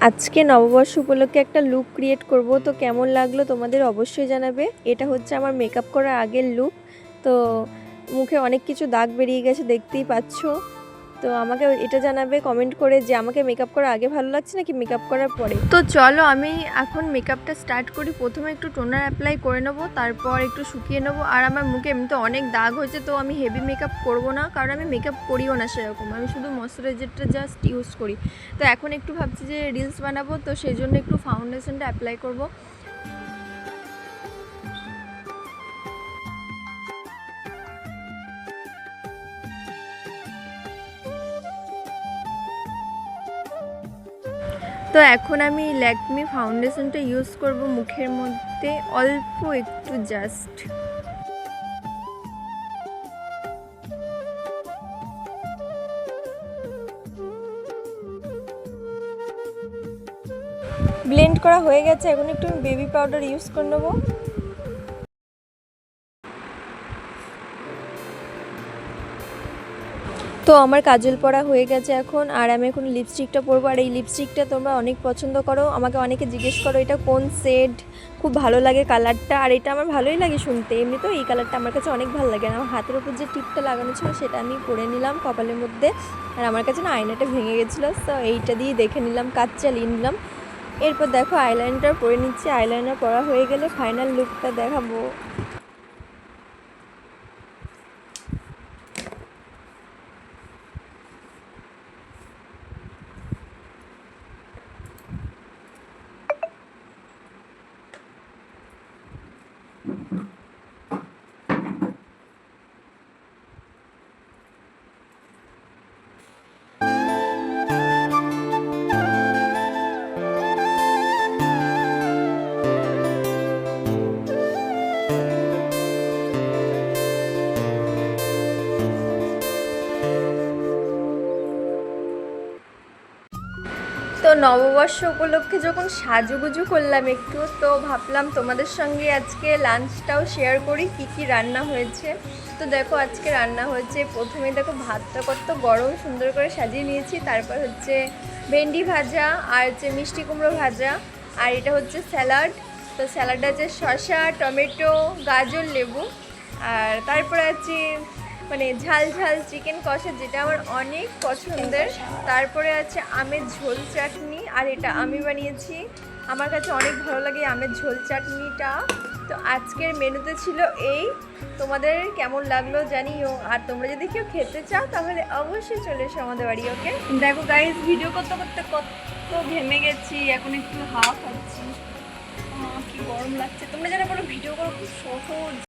আজকে নববর্ষ উপলক্ষে একটা লুক ক্রিয়েট করব, তো কেমন লাগলো তোমাদের অবশ্যই জানাবে। এটা হচ্ছে আমার মেকআপ করার আগের লুক। তো মুখে অনেক কিছু দাগ বেরিয়ে গেছে, দেখতেই পাচ্ছ। তো আমাকে এটা জানাবে কমেন্ট করে যে আমাকে মেকআপ করার আগে ভালো লাগছে নাকি মেকআপ করার পরে। তো চলো আমি এখন মেকআপটা স্টার্ট করি। প্রথমে একটু টোনার অ্যাপ্লাই করে নেবো, তারপর একটু শুকিয়ে নেবো। আর আমার মুখে এমনিতে অনেক দাগ হয়েছে, তো আমি হেভি মেকআপ করব না, কারণ আমি মেকআপ করিও না সেরকম। আমি শুধু ময়শ্চারাইজারটা জাস্ট ইউজ করি। তো এখন একটু ভাবছি যে রিলস বানাবো, তো সেই জন্য একটু ফাউন্ডেশনটা অ্যাপ্লাই করব। তো এখন আমি ল্যাকমি ফাউন্ডেশনটা ইউজ করব মুখের মধ্যে অল্প একটু জাস্ট। ব্লেন্ড করা হয়ে গেছে, এখন একটু বেবি পাউডার ইউজ করে নেবো। তো আমার কাজল পরা হয়ে গেছে এখন, আর আমি এখন লিপস্টিকটা পরবো। আর এই লিপস্টিকটা তোমরা অনেক পছন্দ করো, আমাকে অনেকে জিজ্ঞেস করো এটা কোন শেড, খুব ভালো লাগে কালারটা। আর এটা আমার ভালোই লাগে শুনতে, এমনি তো এই কালারটা আমার কাছে অনেক ভালো লাগে। আর আমার হাতের উপর যে টিপটা লাগানো ছিল সেটা আমি পরে নিলাম কপালের মধ্যে। আর আমার কাছে না আয়নাটা ভেঙে গেছিলো, তো এইটা দিয়ে দেখে নিলাম, কাজ চালিয়ে নিলাম। এরপর দেখো আইলাইনারটা পরে নিচ্ছি। আইলাইনার পরা হয়ে গেলে ফাইনাল লুকটা দেখাবো। তো নববর্ষ উপলক্ষে যখন সাজুগুজু করলাম একটু, তো ভাবলাম তোমাদের সঙ্গে আজকে লাঞ্চটাও শেয়ার করি, কি কি রান্না হয়েছে। তো দেখো আজকে রান্না হয়েছে, প্রথমে দেখো ভাতটা কত গরম সুন্দর করে সাজিয়ে নিয়েছি। তারপর হচ্ছে ভেন্ডি ভাজা, আর হচ্ছে মিষ্টি কুমড়ো ভাজা, আর এটা হচ্ছে স্যালাড। তো স্যালাডটা আছে শসা, টমেটো, গাজর, লেবু। আর তারপরে আছে মানে ঝাল ঝাল চিকেন কষা, যেটা আমার অনেক পছন্দের। তারপরে আছে আমের ঝোল চাটনি, আর এটা আমি বানিয়েছি, আমার কাছে অনেক ভালো লাগে আমের ঝোল চাটনিটা। তো আজকের মেনুতে ছিল এই। তোমাদের কেমন লাগলো জানিও, আর তোমরা যদি কেউ খেতে চাও তাহলে অবশ্যই চলে এসো আমাদের বাড়ি। ওকে দেখো গাইস, ভিডিও করতে করতে কত ঘেমে গেছি, এখন একটু হাওয়া খাচ্ছি। কি গরম লাগছে। তোমরা যারা বলো ভিডিও করো খুব সহজ,